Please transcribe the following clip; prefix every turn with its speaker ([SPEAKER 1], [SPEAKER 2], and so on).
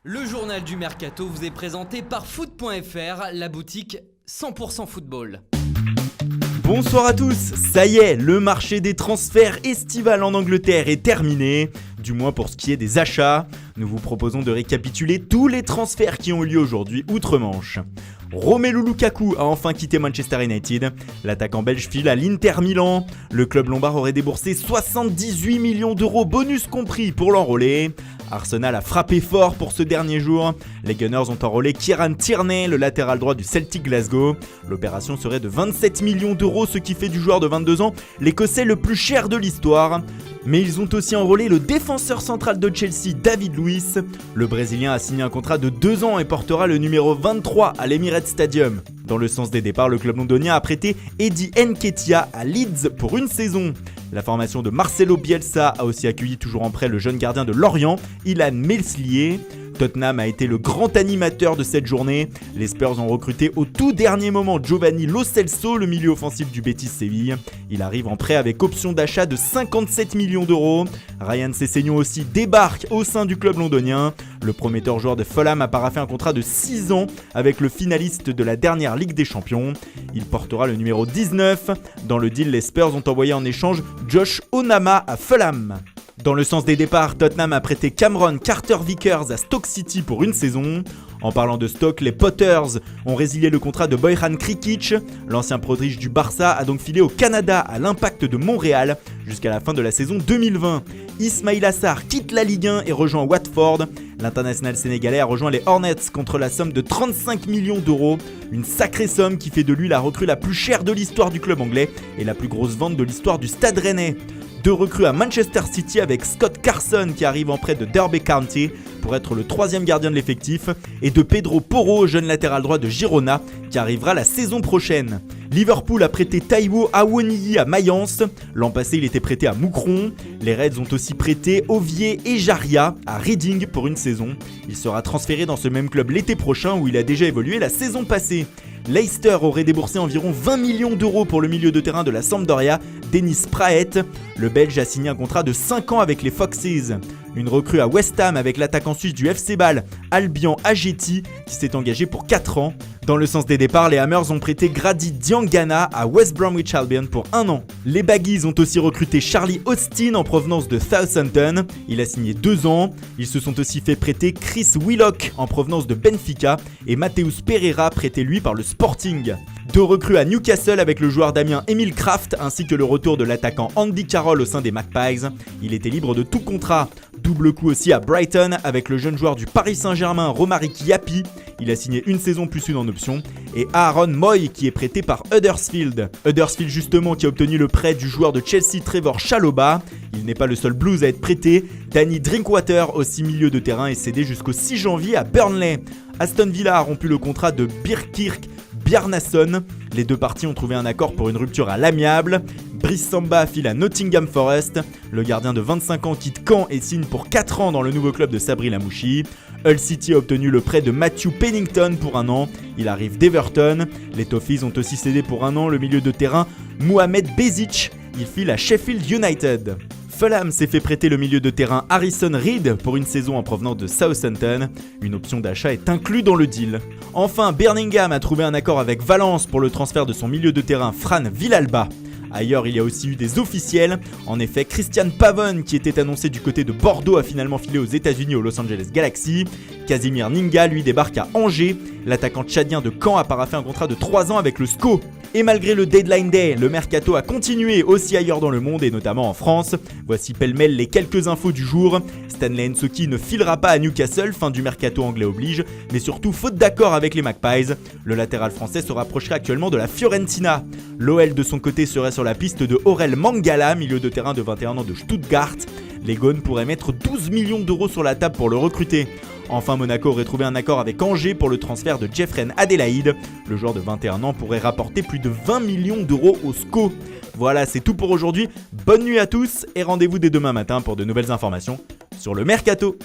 [SPEAKER 1] Le journal du Mercato vous est présenté par foot.fr, la boutique 100% football.
[SPEAKER 2] Bonsoir à tous, ça y est, le marché des transferts estival en Angleterre est terminé, du moins pour ce qui est des achats. Nous vous proposons de récapituler tous les transferts qui ont eu lieu aujourd'hui outre-Manche. Romelu Lukaku a enfin quitté Manchester United. L'attaquant belge file à l'Inter Milan. Le club lombard aurait déboursé 78 millions d'euros, bonus compris, pour l'enrôler. Arsenal a frappé fort pour ce dernier jour. Les Gunners ont enrôlé Kieran Tierney, le latéral droit du Celtic Glasgow. L'opération serait de 27 millions d'euros, ce qui fait du joueur de 22 ans l'Écossais le plus cher de l'histoire. Mais ils ont aussi enrôlé le défenseur central de Chelsea, David Luiz. Le Brésilien a signé un contrat de 2 ans et portera le numéro 23 à l'Emirates Stadium. Dans le sens des départs, le club londonien a prêté Eddie Nketiah à Leeds pour une saison. La formation de Marcelo Bielsa a aussi accueilli toujours en prêt le jeune gardien de Lorient, Illan Meslier. Tottenham a été le grand animateur de cette journée. Les Spurs ont recruté au tout dernier moment Giovanni Lo Celso, le milieu offensif du Betis Séville. Il arrive en prêt avec option d'achat de 57 millions d'euros. Ryan Sessegnon aussi débarque au sein du club londonien. Le prometteur joueur de Fulham a paraphé un contrat de 6 ans avec le finaliste de la dernière Ligue des Champions. Il portera le numéro 19. Dans le deal, les Spurs ont envoyé en échange Josh Onama à Fulham. Dans le sens des départs, Tottenham a prêté Cameron Carter-Vickers à Stoke City pour une saison. En parlant de Stoke, les Potters ont résilié le contrat de Bojan Krikic. L'ancien prodige du Barça a donc filé au Canada à l'Impact de Montréal jusqu'à la fin de la saison 2020. Ismaïla Sarr quitte la Ligue 1 et rejoint Watford. L'international sénégalais a rejoint les Hornets contre la somme de 35 millions d'euros. Une sacrée somme qui fait de lui la recrue la plus chère de l'histoire du club anglais et la plus grosse vente de l'histoire du Stade Rennais. 2 recrues à Manchester City avec Scott Carson qui arrive en prêt de Derby County pour être le 3e gardien de l'effectif et de Pedro Porro, jeune latéral droit de Girona qui arrivera la saison prochaine. Liverpool a prêté Taiwo Awoniyi à Mayence. L'an passé, il était prêté à Moucron. Les Reds ont aussi prêté Ovier Ejaria à Reading pour une saison. Il sera transféré dans ce même club l'été prochain où il a déjà évolué la saison passée. Leicester aurait déboursé environ 20 millions d'euros pour le milieu de terrain de la Sampdoria, Dennis Praet. Le Belge a signé un contrat de 5 ans avec les Foxes. Une recrue à West Ham avec l'attaquant suisse du FC Bâle, Albian Ajeti, qui s'est engagé pour 4 ans. Dans le sens des départs, les Hammers ont prêté Grady Diangana à West Bromwich Albion pour 1 an. Les Baggies ont aussi recruté Charlie Austin en provenance de Southampton. Il a signé 2 ans. Ils se sont aussi fait prêter Chris Willock en provenance de Benfica et Mateus Pereira prêté lui par le Sporting. 2 recrues à Newcastle avec le joueur d'Amiens Emil Kraft ainsi que le retour de l'attaquant Andy Carroll au sein des Magpies. Il était libre de tout contrat. Double coup aussi à Brighton avec le jeune joueur du Paris Saint-Germain Romaric Yapi. Il a signé une saison plus une en option. Et Aaron Moy qui est prêté par Huddersfield. Huddersfield justement qui a obtenu le prêt du joueur de Chelsea Trevor Chalobah. Il n'est pas le seul Blues à être prêté. Danny Drinkwater, aussi milieu de terrain, est cédé jusqu'au 6 janvier à Burnley. Aston Villa a rompu le contrat de Birkirk Bjarnason. Les 2 parties ont trouvé un accord pour une rupture à l'amiable. Brice Samba file à Nottingham Forest. Le gardien de 25 ans quitte Caen et signe pour 4 ans dans le nouveau club de Sabri Lamouchi. Hull City a obtenu le prêt de Matthew Pennington pour 1 an. Il arrive d'Everton. Les Toffees ont aussi cédé pour 1 an le milieu de terrain Mohamed Bezic. Il file à Sheffield United. Fulham s'est fait prêter le milieu de terrain Harrison Reed pour une saison en provenance de Southampton. Une option d'achat est inclue dans le deal. Enfin, Birmingham a trouvé un accord avec Valence pour le transfert de son milieu de terrain Fran Villalba. Ailleurs, il y a aussi eu des officiels. En effet, Christian Pavone, qui était annoncé du côté de Bordeaux, a finalement filé aux États-Unis au Los Angeles Galaxy. Casimir Ninga, lui, débarque à Angers. L'attaquant tchadien de Caen a paraphé un contrat de 3 ans avec le SCO. Et malgré le Deadline Day, le mercato a continué aussi ailleurs dans le monde et notamment en France. Voici pêle-mêle les quelques infos du jour. Stanley Nsoki ne filera pas à Newcastle, fin du mercato anglais oblige, mais surtout faute d'accord avec les Magpies. Le latéral français se rapprocherait actuellement de la Fiorentina. L'OL de son côté serait sur la piste de Aurel Mangala, milieu de terrain de 21 ans de Stuttgart. Les Gones pourraient mettre 12 millions d'euros sur la table pour le recruter. Enfin, Monaco aurait trouvé un accord avec Angers pour le transfert de Jeffrey Adélaïde. Le joueur de 21 ans pourrait rapporter plus de 20 millions d'euros au SCO. Voilà, c'est tout pour aujourd'hui. Bonne nuit à tous et rendez-vous dès demain matin pour de nouvelles informations sur le Mercato.